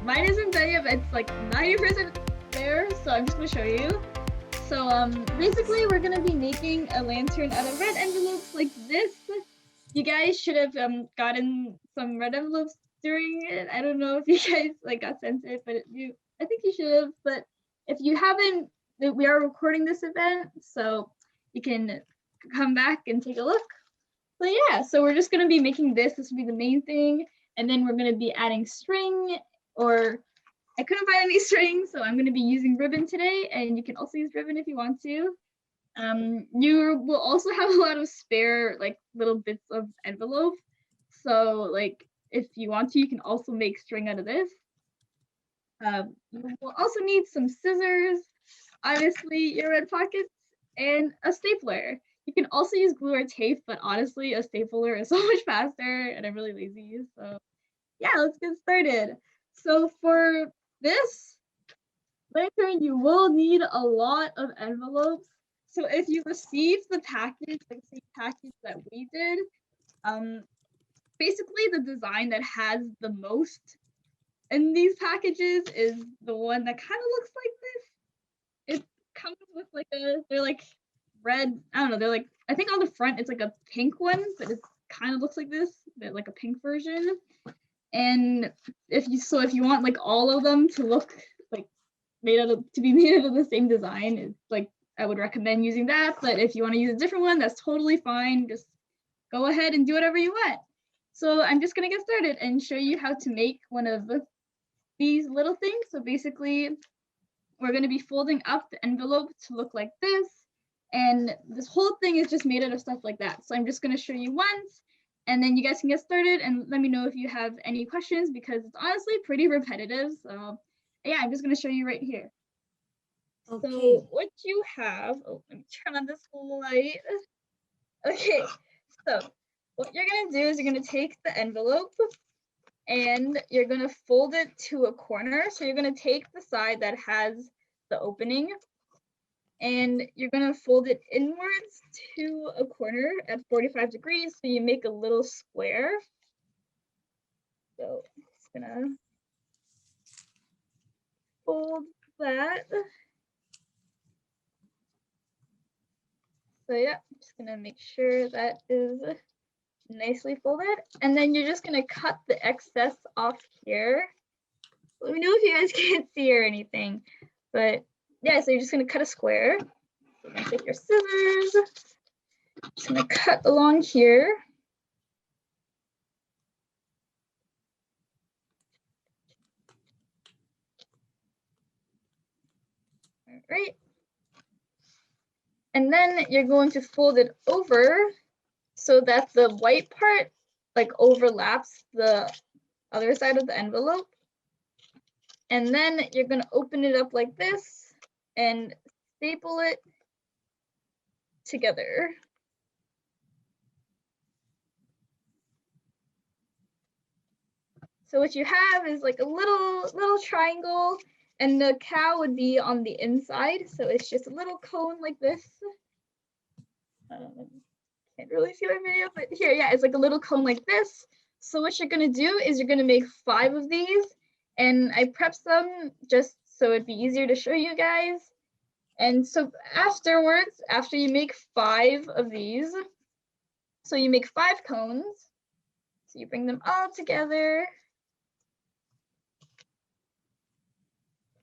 mine isn't done yet, but it's like 90% there, so I'm just gonna show you. So basically we're gonna be making a lantern out of red envelopes like this. You guys should have gotten some red envelopes during it. I don't know if you guys like got sent it, but I think you should have. But if you haven't, we are recording this event, so you can come back and take a look. So yeah, so we're just gonna be making this. This will be the main thing, and then we're gonna be adding string, or I couldn't find any string, so I'm gonna be using ribbon today, and you can also use ribbon if you want to. You will also have a lot of spare like little bits of envelope. So like if you want to, you can also make string out of this. You will also need some scissors, obviously your red pockets, and a stapler. You can also use glue or tape, but honestly, a stapler is so much faster and I'm really lazy. So yeah, let's get started. So for this lantern, you will need a lot of envelopes. So if you received the package, like the package that we did, basically the design that has the most in these packages is the one that kind of looks like this. It comes with like they're like red, I don't know, they're like, I think on the front it's like a pink one, but it kind of looks like this, but like a pink version. And if you want like all of them to look like made out of the same design, it's like I would recommend using that. But if you want to use a different one, that's totally fine. Just go ahead and do whatever you want. So I'm just gonna get started and show you how to make one of these little things. So basically, we're gonna be folding up the envelope to look like this. And this whole thing is just made out of stuff like that. So I'm just gonna show you once, and then you guys can get started and let me know if you have any questions, because it's honestly pretty repetitive. So yeah, I'm just gonna show you right here. Okay. So what you have, oh, let me turn on this light. Okay, so what you're gonna do is you're gonna take the envelope and you're gonna fold it to a corner. So you're gonna take the side that has the opening and you're gonna fold it inwards to a corner at 45 degrees. So you make a little square. So I'm just gonna fold that. So yeah, I'm just gonna make sure that is nicely folded. And then you're just gonna cut the excess off here. Let me know if you guys can't see or anything. But yeah, so you're just gonna cut a square. You're gonna take your scissors. Just gonna cut along here. All right. And then you're going to fold it over so that the white part like overlaps the other side of the envelope. And then you're going to open it up like this and staple it together. So what you have is like a little triangle, and the cow would be on the inside. So it's just a little cone like this. Can't really see my video, but here, yeah, it's like a little cone like this. So what you're gonna do is you're gonna make 5 of these, and I prepped them just so it'd be easier to show you guys. And so afterwards, after you make 5 of these, so you make 5 cones, so you bring them all together.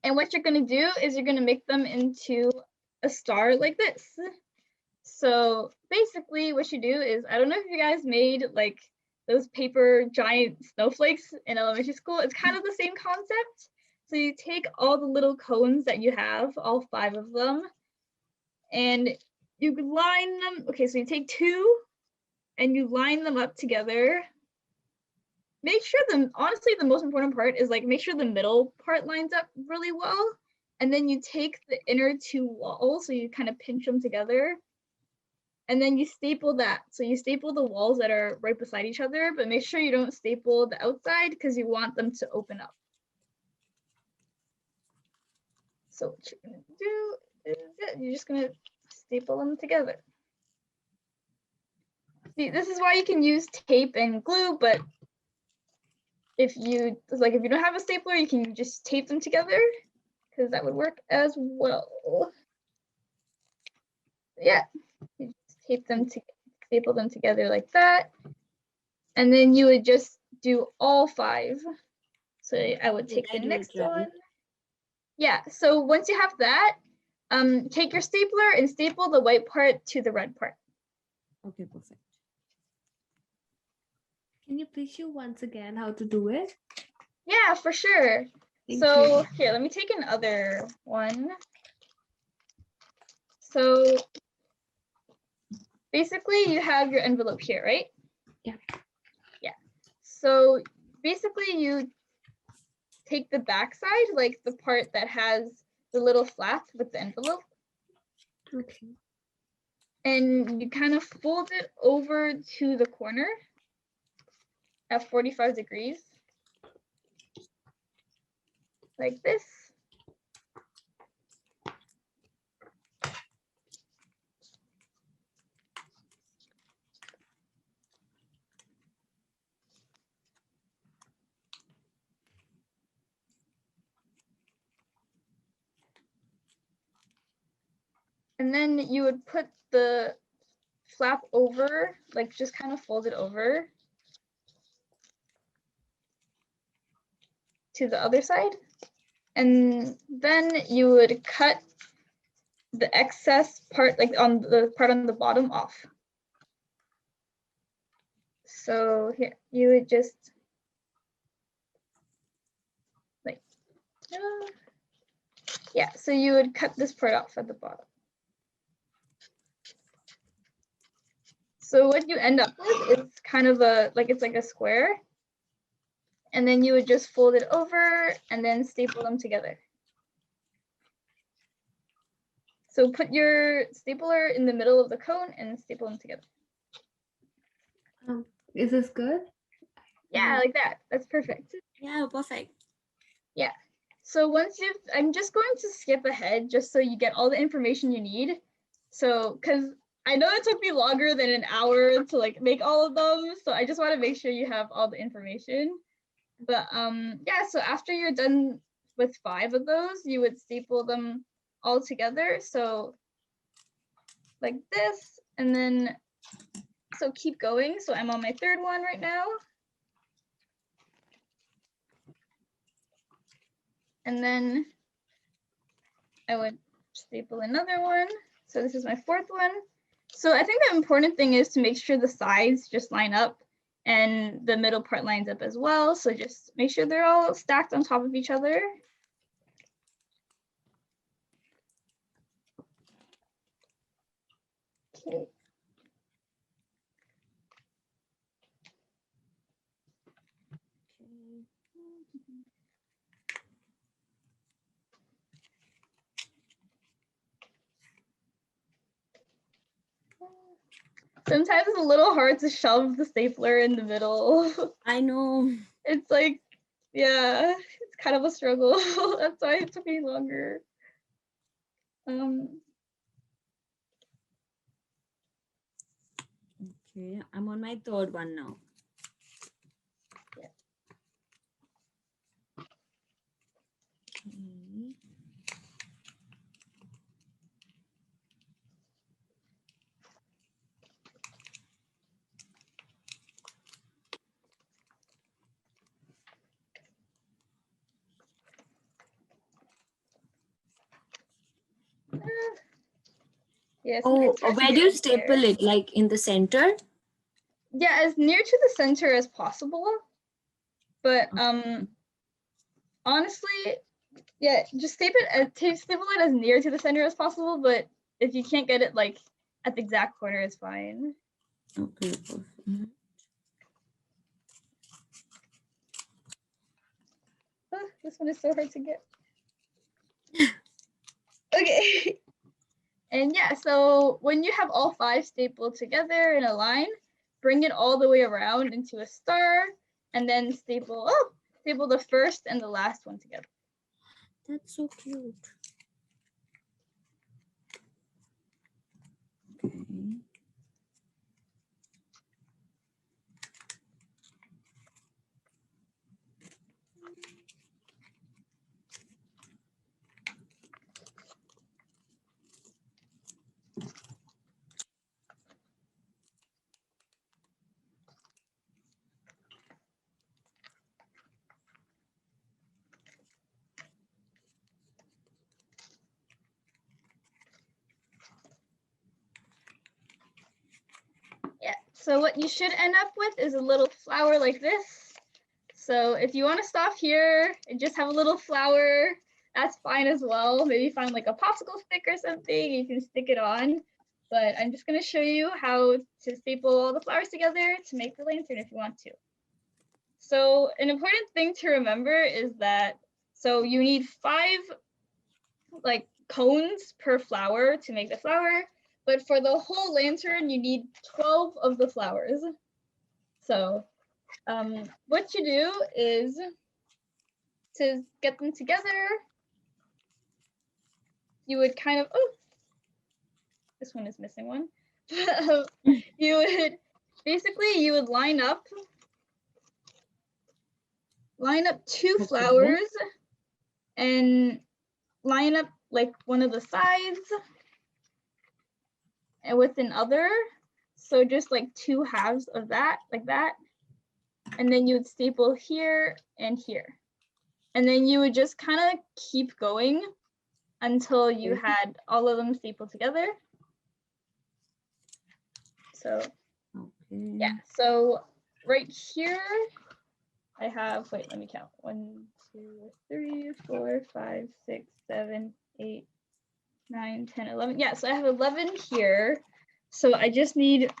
And what you're gonna do is you're gonna make them into a star like this. So basically what you do is, I don't know if you guys made like those paper giant snowflakes in elementary school. It's kind of the same concept. So you take all the little cones that you have, all 5 of them, and you line them. Okay, so you take 2 and you line them up together. Make sure honestly, the most important part is like make sure the middle part lines up really well. And then you take the inner 2 walls, so you kind of pinch them together. And then you staple that. So you staple the walls that are right beside each other, but make sure you don't staple the outside because you want them to open up. So what you're gonna do is you're just gonna staple them together. See, this is why you can use tape and glue, but if you don't have a stapler, you can just tape them together because that would work as well. Yeah, you just staple them together like that. And then you would just do all 5. So I would take the next one. Yeah, so once you have that, take your stapler and staple the white part to the red part. Okay, perfect. Can you please show once again how to do it? Yeah, for sure. Thank so you. Here, let me take another one. So basically you have your envelope here, right? Yeah. Yeah. So basically you take the back side, like the part that has the little flap with the envelope. Okay. And you kind of fold it over to the corner at 45 degrees. Like this. And then you would put the flap over, like just kind of fold it over to the other side. And then you would cut the excess part, like on the part on the bottom, off. So here, you would just like, yeah, so you would cut this part off at the bottom. So what you end up with is kind of it's like a square. And then you would just fold it over and then staple them together. So put your stapler in the middle of the cone and staple them together. Is this good? Yeah, like that. That's perfect. Yeah, perfect. Yeah. So I'm just going to skip ahead just so you get all the information you need. So, because I know it took me longer than an hour to like make all of them. So I just want to make sure you have all the information. But yeah, so after you're done with 5 of those, you would staple them all together. So like this, and then, so keep going. So I'm on my 3rd one right now. And then I would staple another one. So this is my 4th one. So I think the important thing is to make sure the sides just line up and the middle part lines up as well. So just make sure they're all stacked on top of each other. Okay. Sometimes it's a little hard to shove the stapler in the middle. I know. It's like, yeah, it's kind of a struggle. That's why it took me longer. Okay, I'm on my 3rd one now. Yeah. Okay. Yes. Oh, where do you staple it? Like in the center? Yeah, as near to the center as possible. But honestly, yeah, just staple it as near to the center as possible. But if you can't get it like at the exact corner, it's fine. Okay, perfect. Oh, this one is so hard to get. Okay. And yeah, so when you have all 5 stapled together in a line, bring it all the way around into a star, and then staple the first and the last one together. That's so cute. Okay. So what you should end up with is a little flower like this. So if you want to stop here and just have a little flower, that's fine as well. Maybe find like a popsicle stick or something, you can stick it on. But I'm just going to show you how to staple all the flowers together to make the lantern if you want to. So an important thing to remember is that, so you need 5 like cones per flower to make the flower, but for the whole lantern, you need 12 of the flowers. So what you do is to get them together, you would kind of, oh, this one is missing one. You would, basically you would line up 2 flowers and line up like one of the sides and with another. So just like 2 halves of that, like that. And then you would staple here and here. And then you would just kind of keep going until you had all of them stapled together. So yeah, so right here, I have, wait, let me count. 1, 2, 3, 4, 5, 6, 7, 8, 9, 10, 11. Yeah, so I have 11 here. So I just need,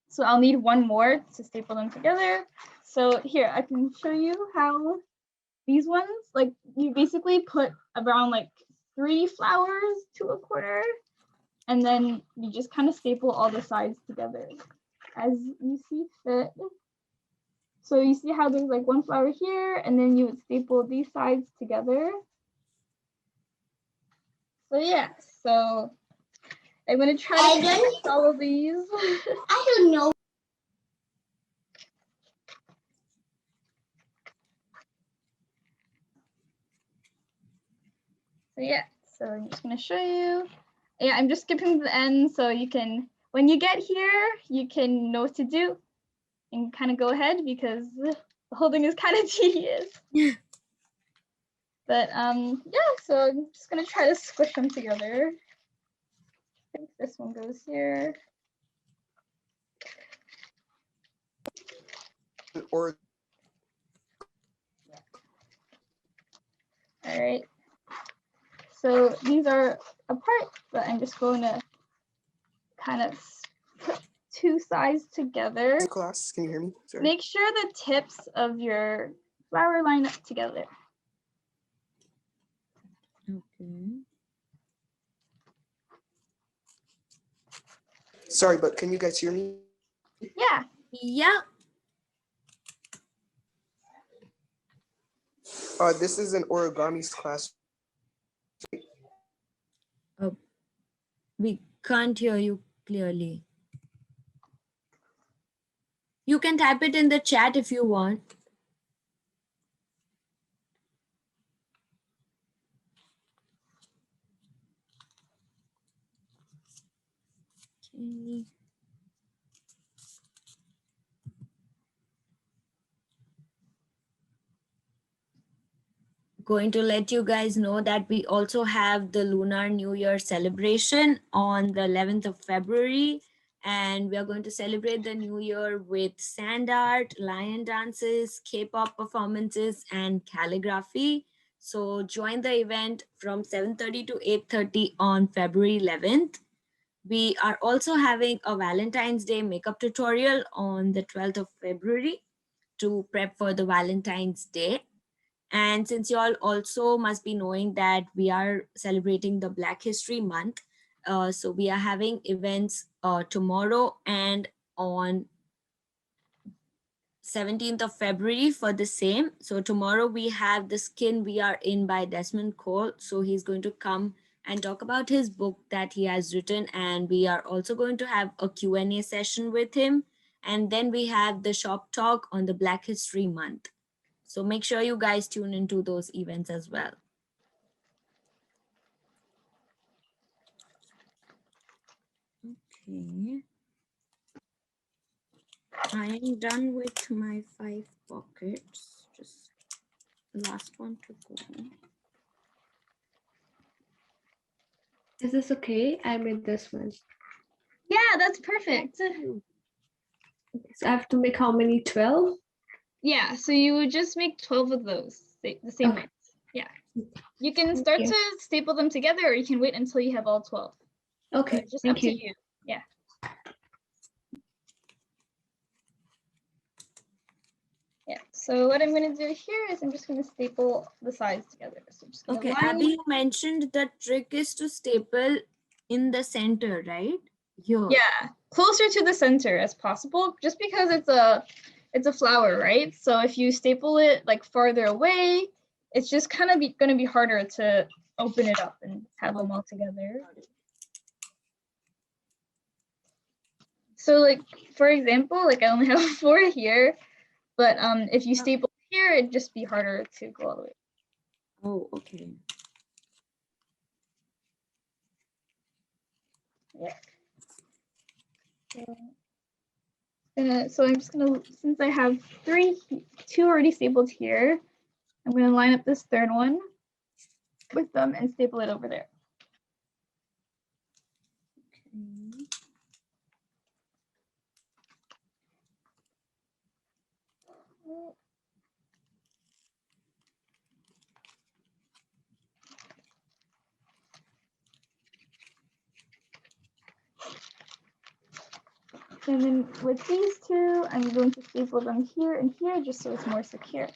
so I'll need 1 more to staple them together. So here, I can show you how these ones, like you basically put around like 3 flowers to a quarter, and then you just kind of staple all the sides together as you see fit. So you see how there's like 1 flower here, and then you would staple these sides together. So yeah, so I'm gonna try to finish all of these. I don't know. So yeah, so I'm just gonna show you. Yeah, I'm just skipping to the end so you can, when you get here, you can know what to do and kind of go ahead because the whole thing is kind of tedious. But yeah, so I'm just gonna try to squish them together. I think this one goes here. Or All right. So these are apart, but I'm just going to kind of put 2 sides together. class, can you hear me? Sorry. Make sure the tips of your flower line up together. Okay. Sorry, but can you guys hear me? Yeah. Yeah. This is an origami class. We can't hear you clearly. You can type it in the chat if you want. Okay. Going to let you guys know that we also have the Lunar New Year celebration on the 11th of February. And we are going to celebrate the new year with sand art, lion dances, K-pop performances, and calligraphy. So join the event from 7:30 to 8:30 on February 11th. We are also having a Valentine's Day makeup tutorial on the 12th of February to prep for the Valentine's Day. And since you all also must be knowing that we are celebrating the Black History Month, so we are having events tomorrow and on 17th of February for the same. So tomorrow we have The Skin We Are In by Desmond Cole. So he's going to come and talk about his book that he has written. And we are also going to have a Q&A session with him. And then we have the shop talk on the Black History Month. So make sure you guys tune into those events as well. Okay. I am done with my 5 pockets. Just the last one to go. Is this okay? I made this one. Yeah, that's perfect. So I have to make how many? 12? Yeah, so you would just make 12 of those, the same Okay. way. Yeah. You can start you. to staple them together, or you can wait until you have all 12. So Okay, it's just up thank to you. you. Yeah. Yeah. So what I'm going to do here is I'm just going to staple the sides together. So I'm just going to Okay, Abby, you mentioned the trick is to staple in the center, right? Here. Yeah, closer to the center as possible, just because it's a flower, right? So if you staple it like farther away, it's just kind of going to be harder to open it up and have them all together. So like, for example, like I only have 4 here, but if you staple here, it'd just be harder to go all the way. Oh, okay. Yeah. So I'm just gonna, since I have 2 already stapled here, I'm gonna line up this third one with them and staple it over there. Okay. And then with these 2, I'm going to staple them here and here just so it's more secure.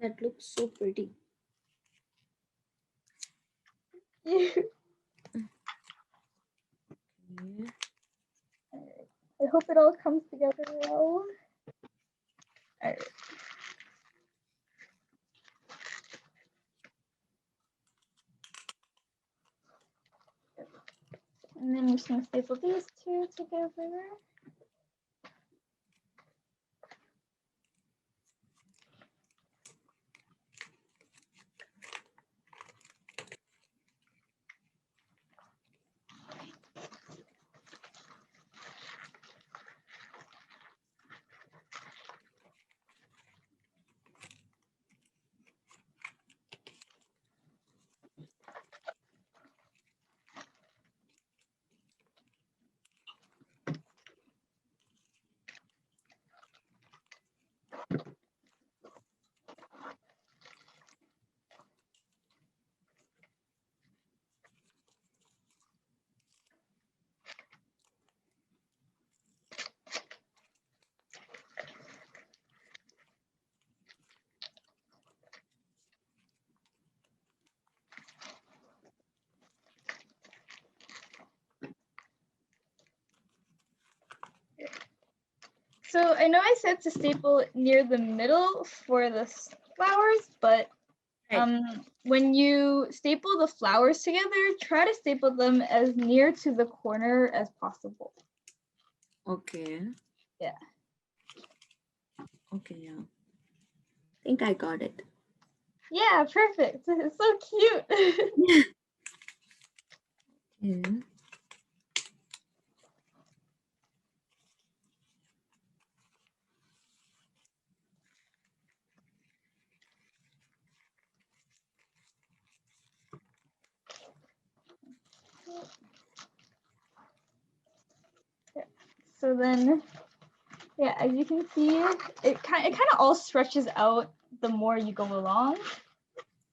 That looks so pretty. I Okay. hope it all comes together well. All right. And then I'm just going to staple these 2 together. So I know I said to staple near the middle for the flowers, but when you staple the flowers together, try to staple them as near to the corner as possible. Okay. Yeah. Okay, yeah. I think I got it. Yeah, perfect. It's so cute. Yeah. So then, yeah, as you can see, it kind of all stretches out the more you go along.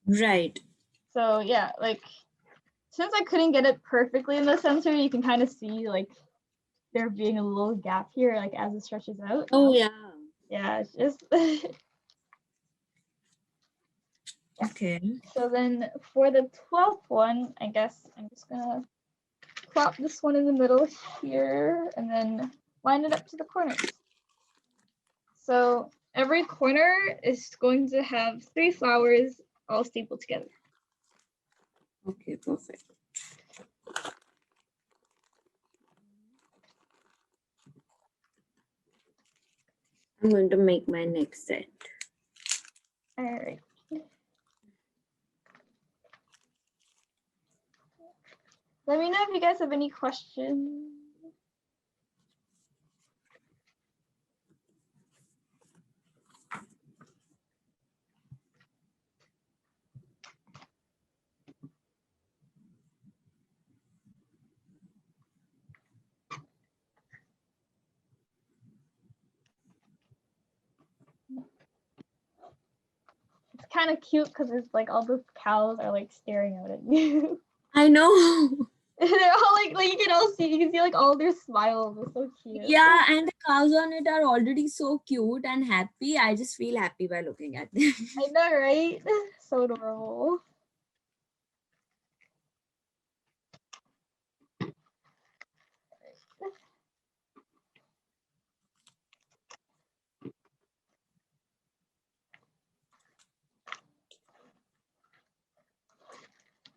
Right. So yeah, like since I couldn't get it perfectly in the center, you can kind of see like there being a little gap here, like as it stretches out. Oh, yeah. Yeah, it's just. Okay. So then for the 12th one, I guess I'm just gonna plop this one in the middle here and then line it up to the corners. So every corner is going to have 3 flowers all stapled together. Okay, perfect. I'm going to make my next set. All right. Let me know if you guys have any questions. kind of cute because it's like all the cows are like staring out at you. I know. They're all like you can see like all their smiles. It's so cute. Yeah, and the cows on it are already so cute and happy. I just feel happy by looking at them. I know, right? So adorable.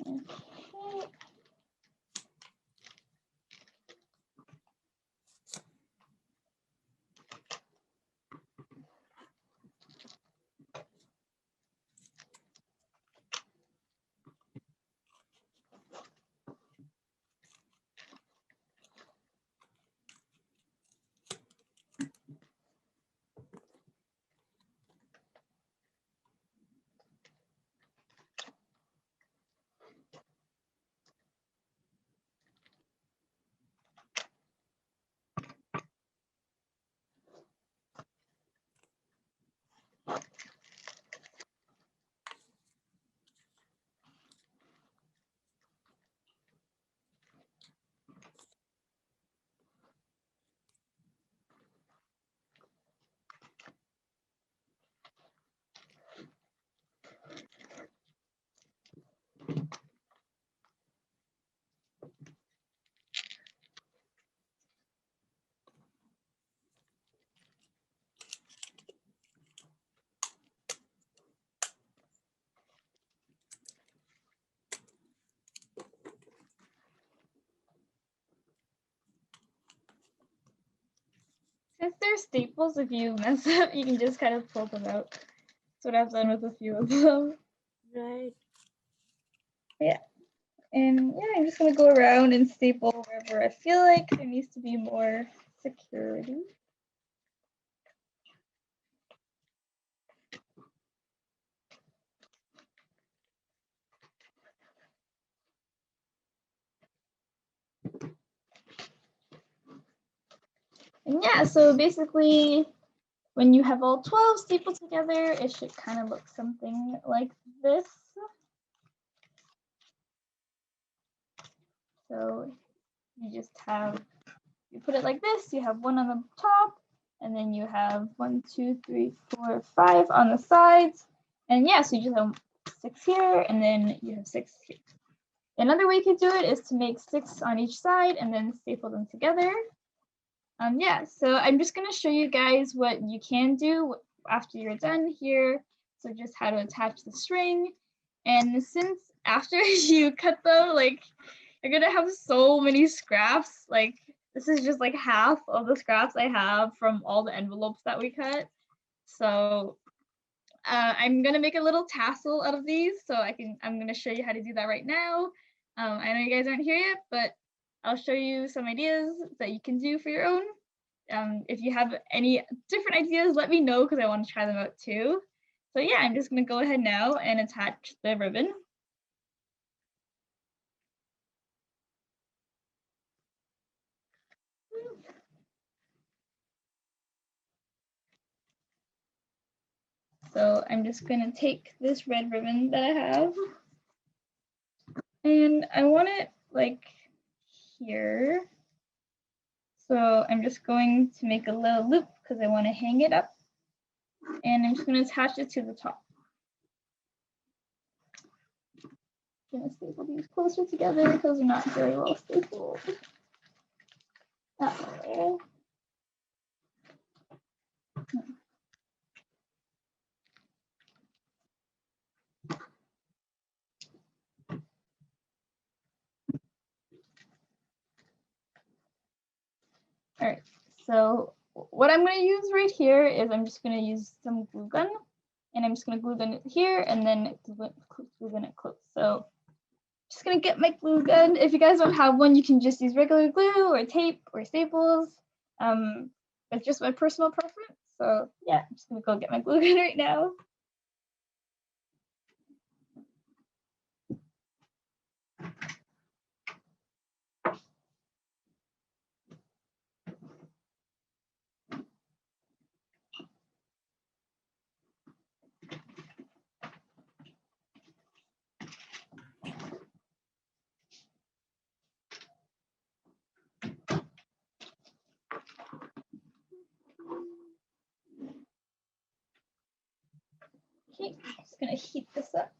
Okay. Since they're staples, if you mess up, you can just kind of pull them out. That's what I've done with a few of them. Right. And yeah, I'm just gonna go around and staple wherever I feel like there needs to be more security. And yeah, so basically when you have all 12 stapled together, it should kind of look something like this. So you just have, you put it like this, you have one on the top, and then you have 1, 2, 3, 4, 5 on the sides. And yeah, so you just have 6 here, and then you have 6 here. Another way you could do it is to make 6 on each side and then staple them together. Yeah, so I'm just gonna show you guys what you can do after you're done here. So just how to attach the string. And since after you cut them, like you're gonna have so many scraps. Like this is just like half of the scraps I have from all the envelopes that we cut. So I'm gonna make a little tassel out of these. So I'm gonna show you how to do that right now. I know you guys aren't here yet, but I'll show you some ideas that you can do for your own. If you have any different ideas, let me know because I want to try them out too. So yeah, I'm just gonna go ahead now and attach the ribbon. So I'm just gonna take this red ribbon that I have and I want it like here. So I'm just going to make a little loop because I want to hang it up. And I'm just going to attach it to the top. I'm going to staple these closer together because they're not very well stapled. That way. All right, so what I'm going to use right here is I'm just going to use some glue gun. And I'm just going to glue gun it here and then glue gun it close. So just gonna get my glue gun. If you guys don't have one, you can just use regular glue or tape or staples. It's just my personal preference. So yeah, I'm just gonna go get my glue gun right now. Okay, just gonna heat this up.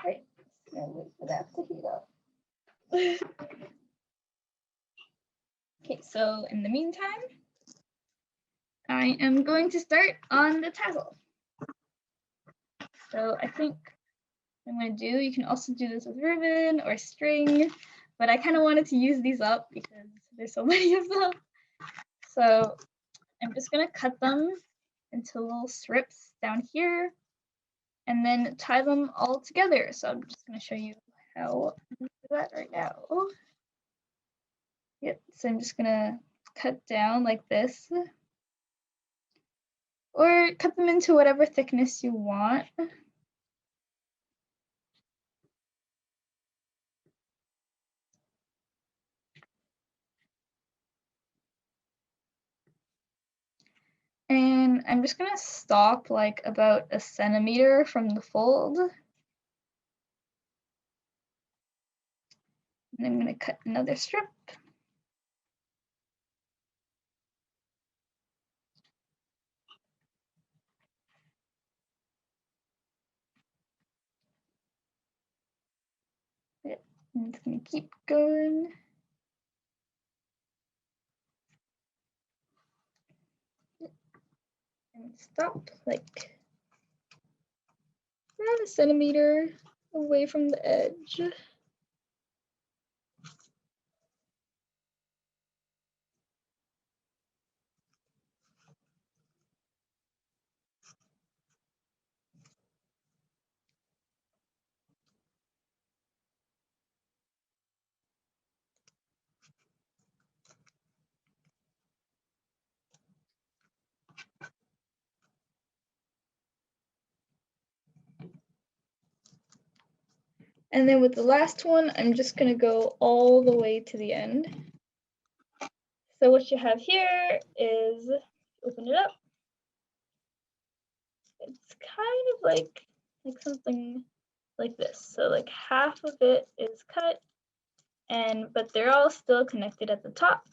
Right, gonna wait for that to heat up. Okay, so in the meantime, I am going to start on the tassel. So I think what I'm going to do, you can also do this with ribbon or string, but I kind of wanted to use these up because there's so many of them. So I'm just going to cut them into little strips down here and then tie them all together. So I'm just going to show you how I do that right now. Yep, so I'm just going to cut down like this, or cut them into whatever thickness you want. And I'm just gonna stop like about 1 centimeter from the fold. And I'm gonna cut another strip. Yep, I'm just gonna keep going. And stop like around 1 centimeter away from the edge. And then with the last one, I'm just gonna go all the way to the end. So what you have here is, open it up. It's kind of like something like this. So like half of it is cut, but they're all still connected at the top.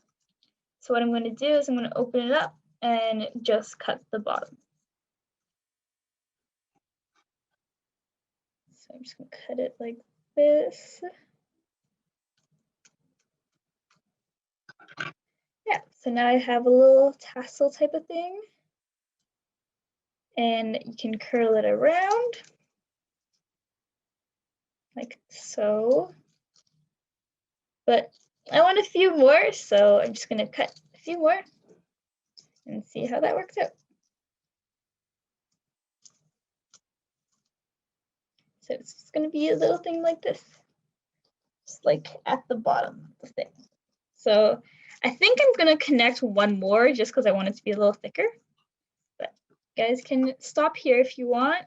So what I'm going to do is I'm going to open it up and just cut the bottom. So I'm just going to cut it like this. Yeah, so now I have a little tassel type of thing. And you can curl it around like so. But I want a few more, so I'm just going to cut a few more and see how that works out. So it's just going to be a little thing like this, just like at the bottom of the thing. So I think I'm going to connect one more just because I want it to be a little thicker. But you guys can stop here if you want.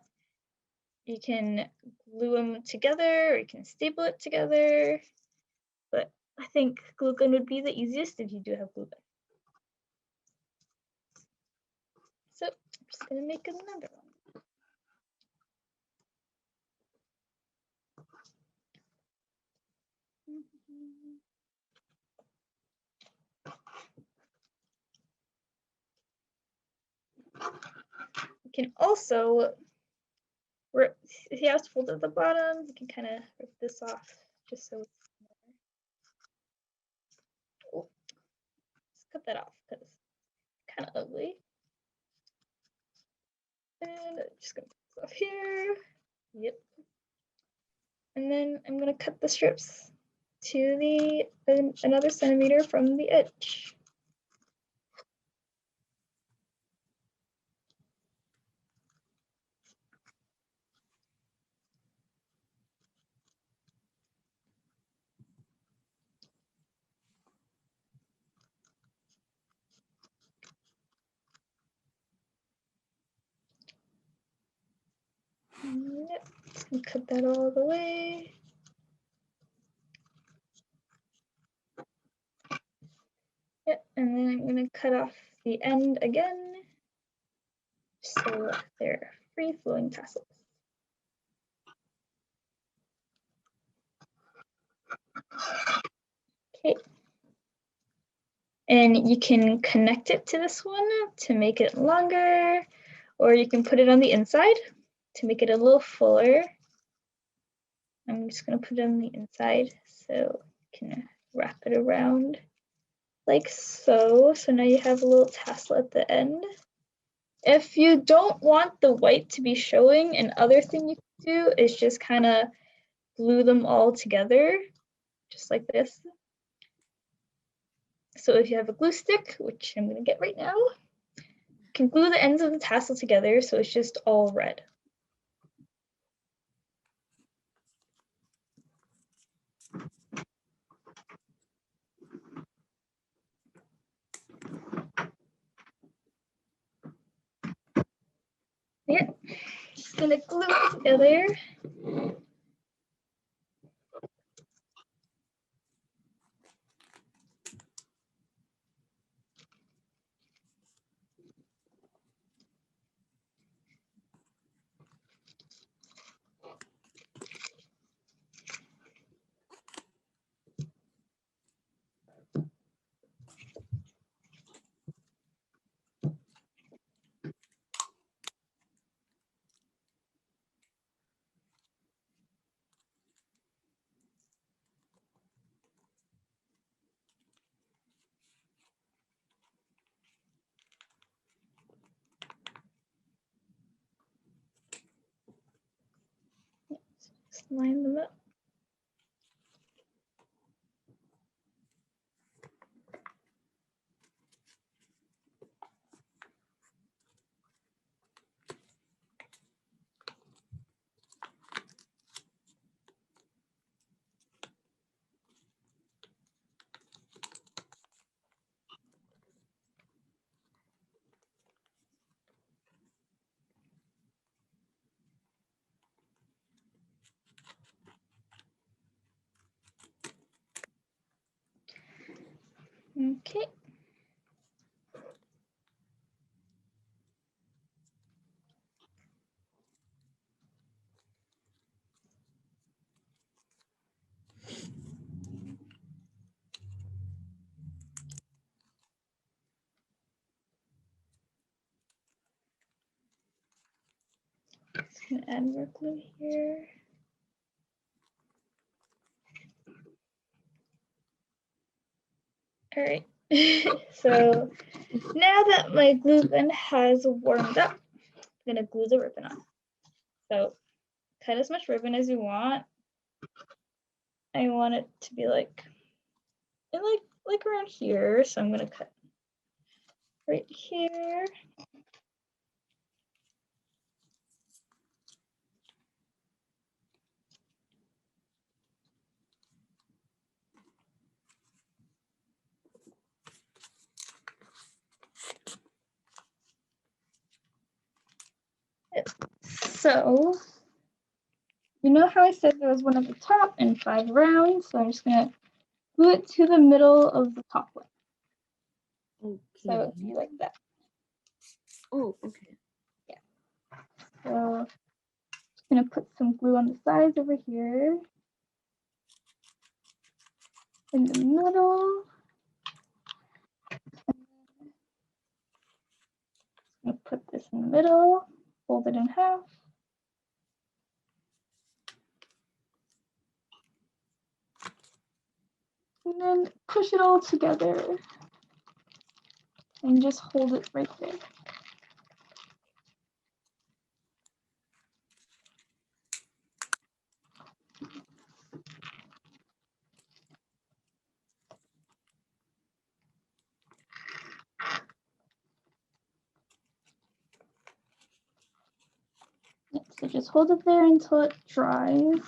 You can glue them together or you can staple it together. But I think glue gun would be the easiest if you do have glue gun. So I'm just going to make another one. You can also rip, if you have to fold at the bottom, you can kind of rip this off just so it's more. Oh, let's cut that off because it's kind of ugly. And I'm just gonna put this off here. Yep. And then I'm gonna cut the strips to the another centimeter from the edge. And cut that all the way. Yep, and then I'm going to cut off the end again. So they're free flowing tassels. Okay. And you can connect it to this one to make it longer, or you can put it on the inside to make it a little fuller. I'm just going to put it on the inside so you can wrap it around like so. So now you have a little tassel at the end. If you don't want the white to be showing, another thing you can do is just kind of glue them all together, just like this. So if you have a glue stick, which I'm going to get right now, you can glue the ends of the tassel together so it's just all red. Yeah, just going to glue it together. Just line them up. Okay. Just gonna add more glue here. All right. So now that my glue gun has warmed up, I'm gonna glue the ribbon on. So cut as much ribbon as you want. I want it to be like around here. So I'm gonna cut right here. So you know how I said there was one at the top and 5 around? So I'm just gonna glue it to the middle of the top one. Okay. So it'd be like that. Oh, okay. So just gonna put some glue on the sides over here. In the middle. I'm gonna put this in the middle, fold it in half. And then push it all together and just hold it right there. So just hold it there until it dries.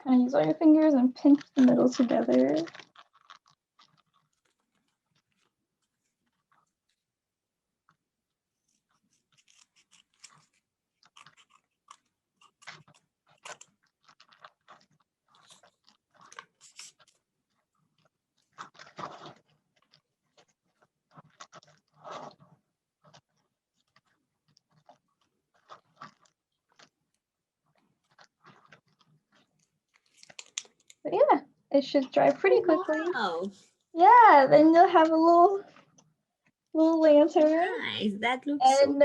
kind of use all your fingers and pinch the middle together. But yeah, it should dry pretty quickly. Wow, Yeah, then you'll have a little lantern. nice. That looks so And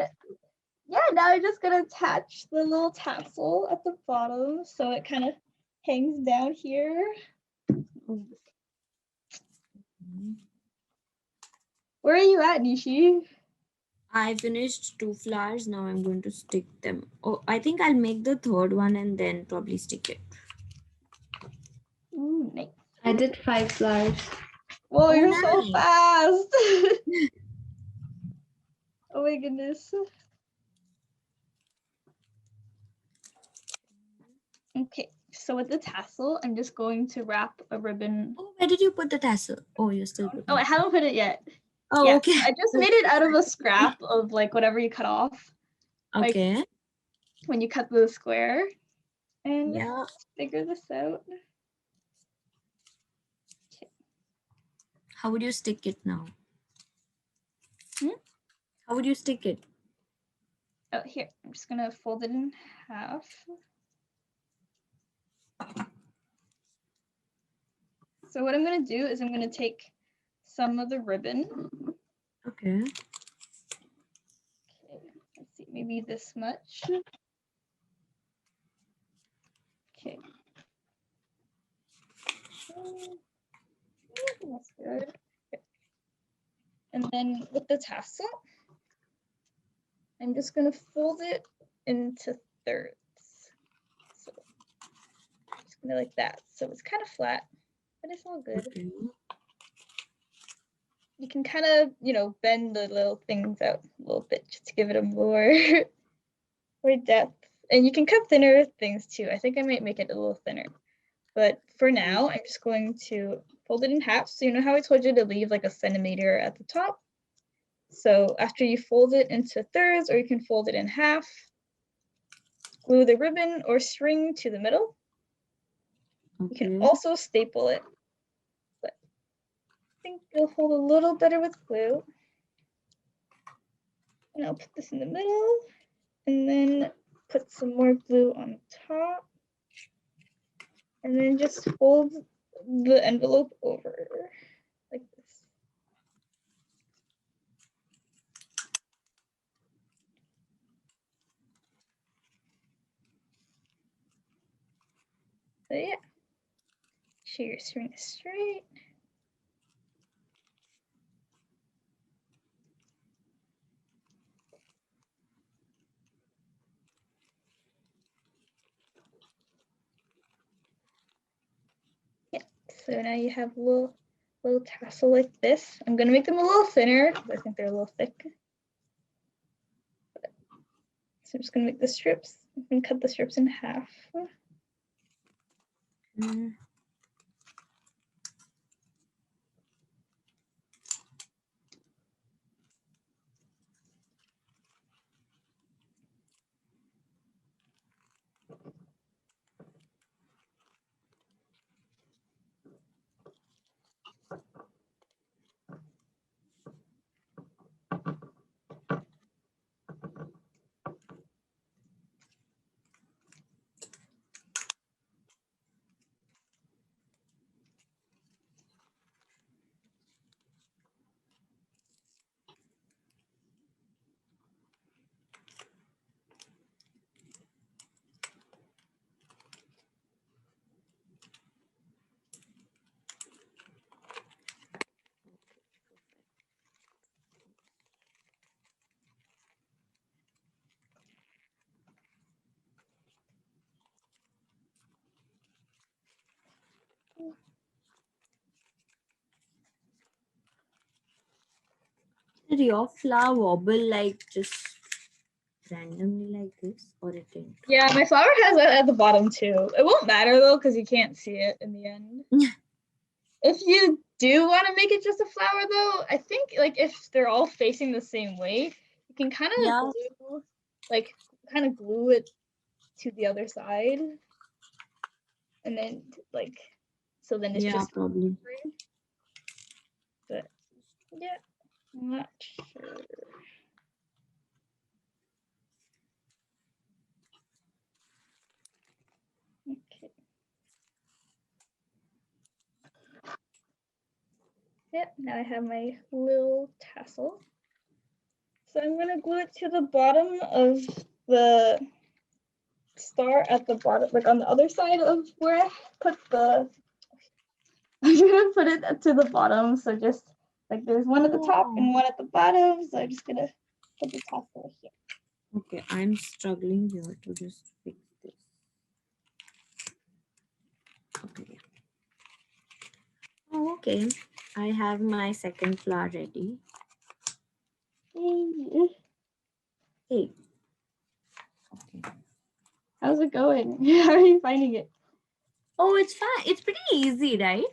yeah, now I'm just gonna attach the little tassel at the bottom so it kind of hangs down here. cool. Where are you at, Nishi? I finished 2 flowers. Now I'm going to stick them. Oh, I think I'll make the third one and then probably stick it. Ooh, nice. I did 5 flowers. Whoa, Oh, you're so nice. fast. Oh my goodness. Okay, so with the tassel, I'm just going to wrap a ribbon. Oh, where did you put the tassel? Oh, you're still putting Oh, I it. haven't put it yet. Oh, Yeah, okay. I just made it out of a scrap of like whatever you cut off like- Okay. when you cut the square. And Yeah. let's figure this out. How would you stick it now? Hmm? How would you stick it? Oh, here, I'm just gonna fold it in half. So what I'm gonna do is I'm gonna take some of the ribbon. Okay. Okay, let's see, maybe this much. Okay. That's good. Okay. And then with the tassel, I'm just gonna fold it into thirds. So just gonna like that. So it's kind of flat, but it's all good. Okay. You can kind of, bend the little things out a little bit just to give it a more, more depth. And you can cut thinner things too. I think I might make it a little thinner. But for now, I'm just going to fold it in half. So you know how I told you to leave like a centimeter at the top? So after you fold it into thirds, or you can fold it in half, glue the ribbon or string to the middle. You Okay. can also staple it. But I think it'll hold a little better with glue. And I'll put this in the middle and then put some more glue on top. And then just fold the envelope over like this. So yeah, sure your string is straight. Yeah, so now you have a little tassel like this. I'm gonna make them a little thinner because I think they're a little thick. So I'm just gonna make the strips. I'm gonna cut the strips in half. Mm. Did your flower wobble like just randomly like this or it didn't? Yeah, my flower has it at the bottom too. It won't matter though, because you can't see it in the end. If you do want to make it just a flower though, I think like if they're all facing the same way, you can kind of Yeah. glue it to the other side. And then like, so then it's Yeah, just probably. but yeah, I'm not sure. Okay. Yep, now I have my little tassel. So I'm gonna glue it to the bottom of the star at the bottom, like on the other side of where I put the, I'm gonna put it to the bottom. So just like there's one at the top and one at the bottom. So I'm just gonna put the tassel here. Okay, I'm struggling here to just fix this. Okay. Oh, okay. I have my second flower ready. Hey, Hey. Okay. how's it going? How are you finding it? Oh, it's fine. It's pretty easy, right?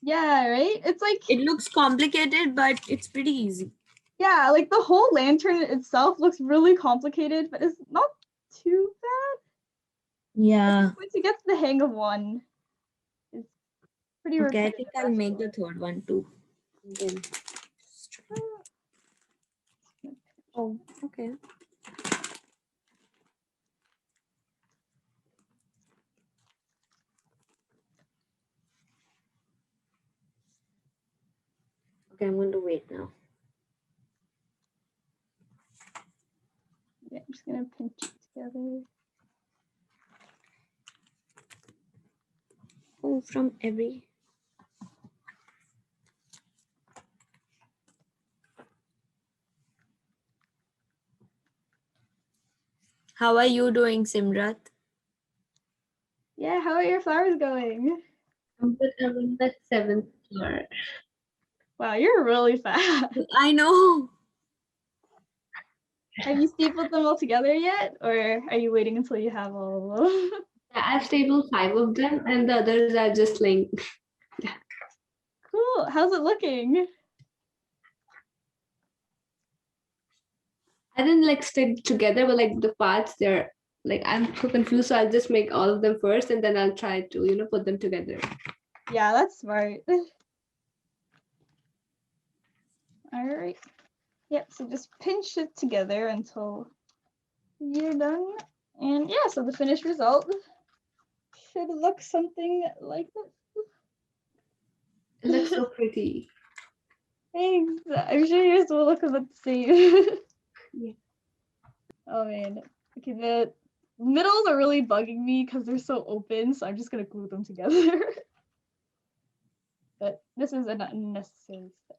Yeah, right? It's like, It looks complicated, but it's pretty easy. yeah, like the whole lantern itself looks really complicated, but it's not too bad. Yeah. Once you get the hang of one, it's pretty Okay, I repetitive. think I'll make the third one too. Then. Oh, okay. Okay, I'm going to wait now. Yeah, I'm just gonna pinch it together. Oh, from every. How are you doing, Simrat? Yeah, how are your flowers going? But I'm in the 7th floor. Wow, you're really fast. I know. Have you stapled them all together yet? Or are you waiting until you have all of them? Yeah, I've stapled 5 of them, and the others are just like, Cool. How's it looking? I didn't like stick together, but like the parts, they're like, I'm so confused. So I'll just make all of them first, and then I'll try to, put them together. Yeah, that's smart. All right. Yep, so just pinch it together until you're done. And yeah, so the finished result should look something like this. It looks so pretty. Thanks. I'm sure yours will look about the same. Yeah. Oh man. Okay, the middles are really bugging me because they're so open, so I'm just gonna glue them together. But this is an unnecessary step.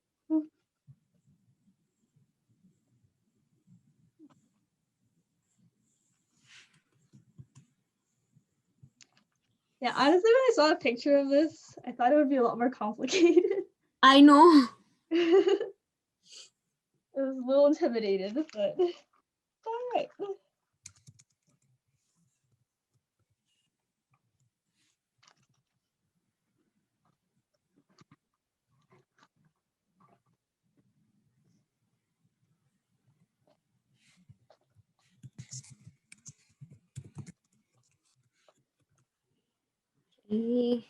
Yeah, honestly, when I saw a picture of this, I thought it would be a lot more complicated. I know. I was a little intimidated, but all right. Okay.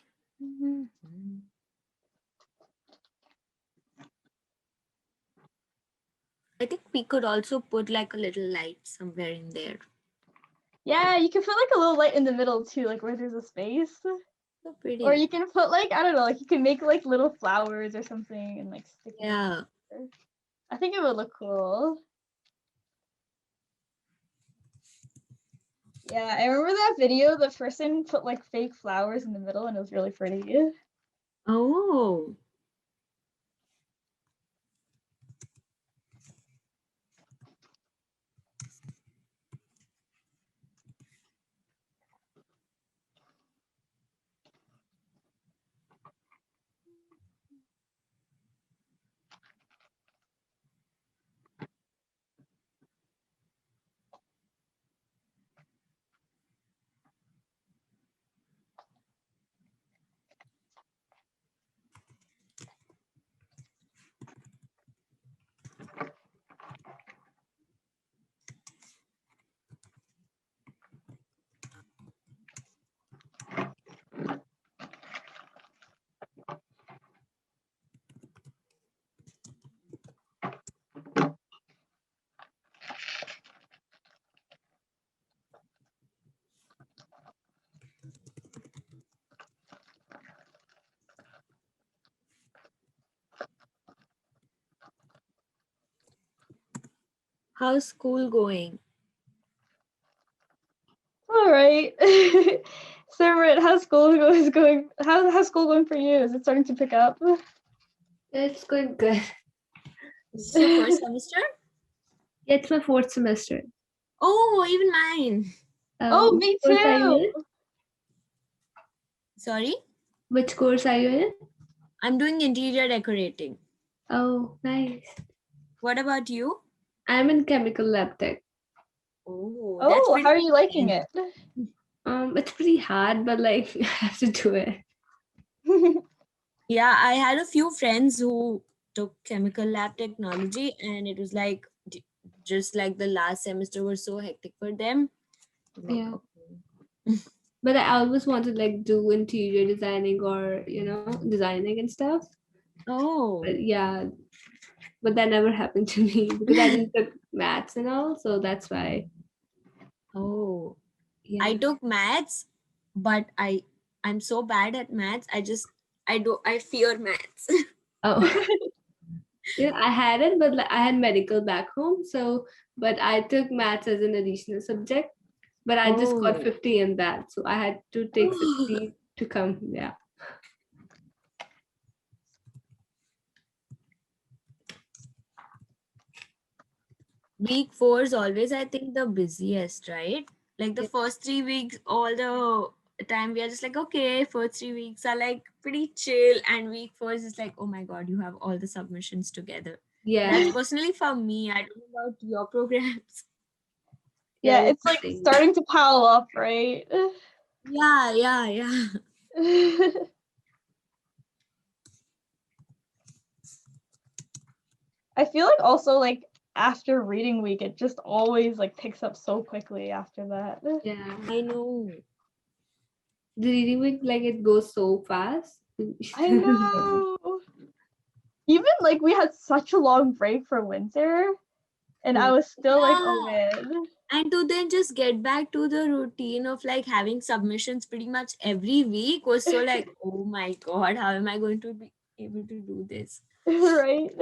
I think we could also put like a little light somewhere in there. Yeah, you can put like a little light in the middle too, like where there's a space. So pretty. Or you can put like, I don't know, like you can make like little flowers or something and like stick it. Yeah. I think it would look cool. Yeah, I remember that video. The person put like fake flowers in the middle and it was really pretty. Oh. How's school going? All right. Simran, how's going? How's school going for you? Is it starting to pick up? It's going good. Is this your first semester? It's my fourth semester. Oh, even mine. Oh, Which me course are you too. in? Sorry? Which course are you in? I'm doing interior decorating. Oh, nice. What about you? I'm in chemical lab tech. Oh, that's Oh, pretty how are you liking intense. it? It's pretty hard, but like I have to do it. Yeah, I had a few friends who took chemical lab technology, and it was like just like the last semester was so hectic for them. Like, Yeah. okay. But I always wanted like do interior designing or designing and stuff. Oh, But yeah, but that never happened to me because I didn't took maths and all, so that's why. oh. Yeah. I took maths, but I'm so bad at maths. I fear maths. Oh. Yeah, I had it, but like, I had medical back home, so but I took maths as an additional subject, but I just got Oh. 50 in that, so I had to take Oh. 60 to come. Yeah. Week 4 is always, I think, the busiest, right? Like the Yeah. first 3 weeks, all the time we are just like, okay, first 3 weeks are like pretty chill, and week 4 is just like, oh my god, you have all the submissions together. That's Yeah. personally for me. I don't know about your programs. Yeah, Yeah, it's like same. starting to pile up, right? Yeah. I feel like also like after reading week, it just always like picks up so quickly after that. Yeah. I know. The reading week, like it goes so fast. I know. Even like we had such a long break for winter, and I Yeah. was still like, oh Yeah. man. And to then just get back to the routine of like having submissions pretty much every week was so like, oh my god, how am I going to be able to do this? Right?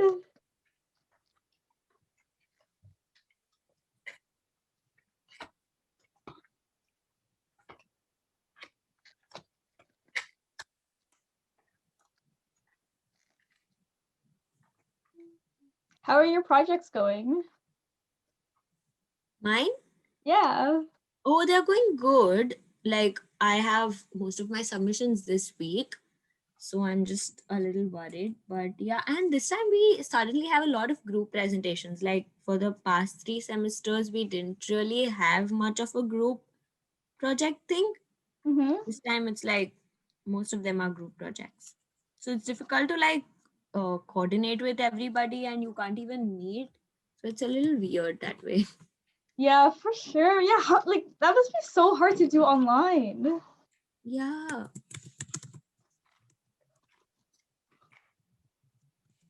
How are your projects going? Mine? Yeah. Oh, they're going good. Like I have most of my submissions this week. So I'm just a little worried. But yeah, and this time we suddenly have a lot of group presentations. Like for the past 3 semesters, we didn't really have much of a group project thing. Mm-hmm. This time it's like most of them are group projects. So it's difficult to like coordinate with everybody, and you can't even meet. So it's a little weird that way. Yeah, for sure. Yeah, like that must be so hard to do online. Yeah.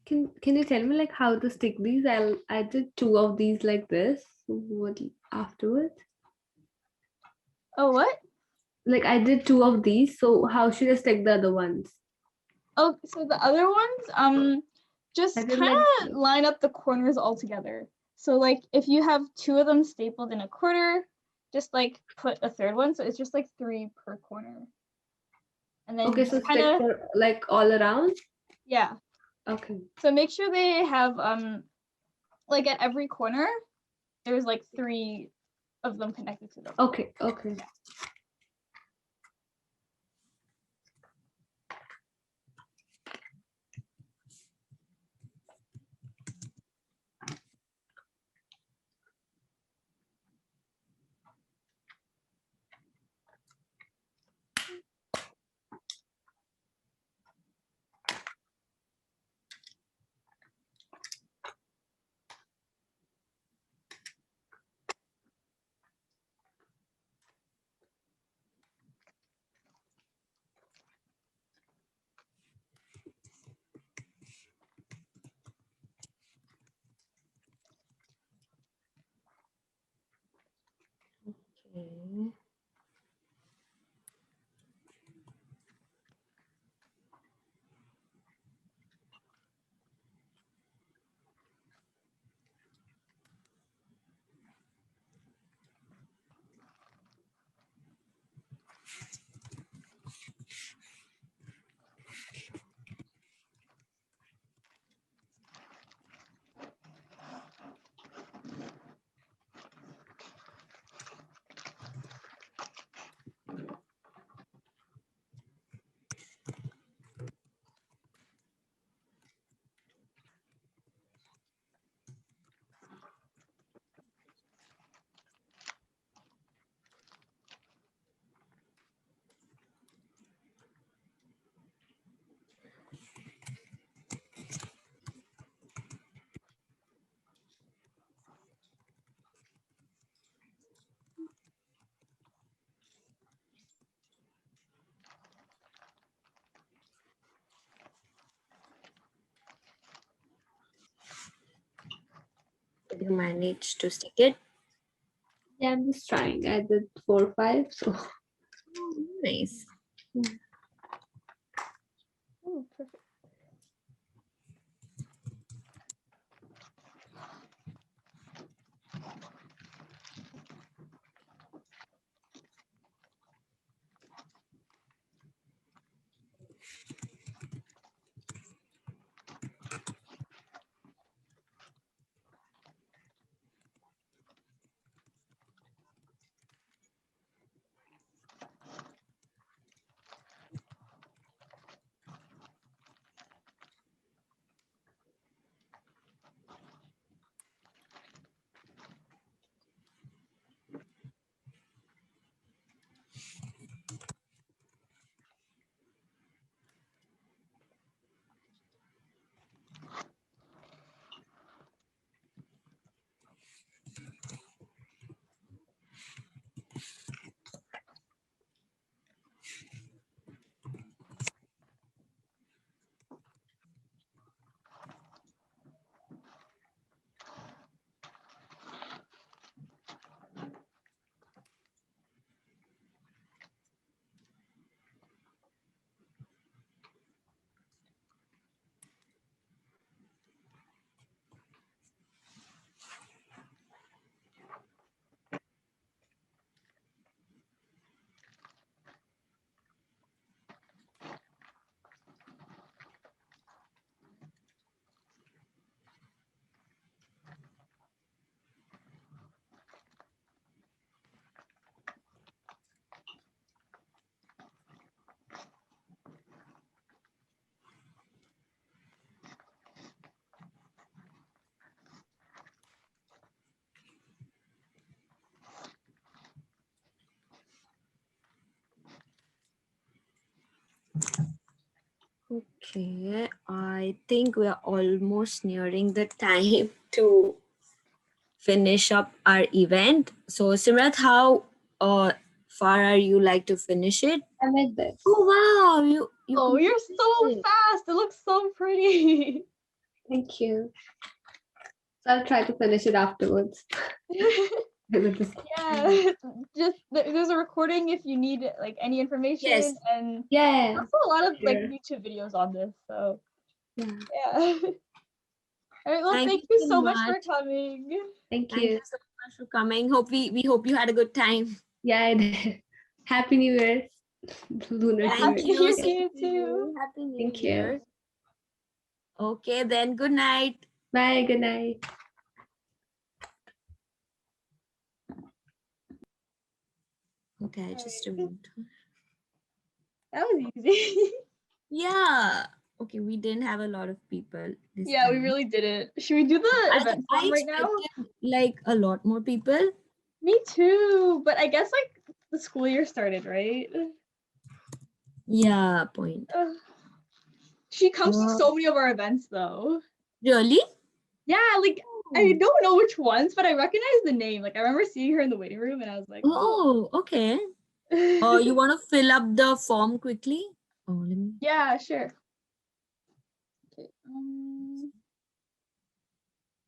Can you tell me like how to stick these? I did 2 of these like this. What afterwards? Oh, what? Like I did 2 of these, so how should I stick the other ones? Oh, so the other ones, I just did kind like of line up the corners all together. So like if you have 2 of them stapled in a corner, just like put a third one. So it's just like 3 per corner. And then okay, you so just kind stick of, for like all around. yeah. Okay. So make sure they have like at every corner, there's like 3 of them connected to them. Okay. Okay. you managed to stick it. Yeah, I'm just trying. I did 4 or 5, so Nice. Oh, perfect. Okay, I think we are almost nearing the time to finish up our event. So Simrat, how far are you like to finish it? I'm at this. Oh wow, you Oh, you're completed so it. fast. It looks so pretty. Thank you. So I'll try to finish it afterwards. Yeah, just there's a recording if you need like any information, Yes. and Yeah. also a lot of like Sure. YouTube videos on this. So Yeah. yeah. All right. Well, Thank thank you you so so much for much. coming. Thank Thank you. you so much for coming. We hope you had a good time. Yeah, I did. Happy New Year. Lunar Yeah, New Happy Year. New Year to Same you to too. you. Happy New Thank you. Year. Okay, then good night. Bye. Good night. Okay, just a minute. That was easy. Yeah. Okay, we didn't have a lot of people this Yeah, we time. really did it. Should we do the I event form right now? expected like a lot more people. Me too, but I guess like the school year started, right? Yeah, point. She comes to Uh, so many of our events though. Really? Yeah, like I don't know which ones, but I recognize the name. Like I remember seeing her in the waiting room, and I was like, Oh, okay. oh. You want to fill up the form quickly? Oh, let me. Yeah, sure. Okay.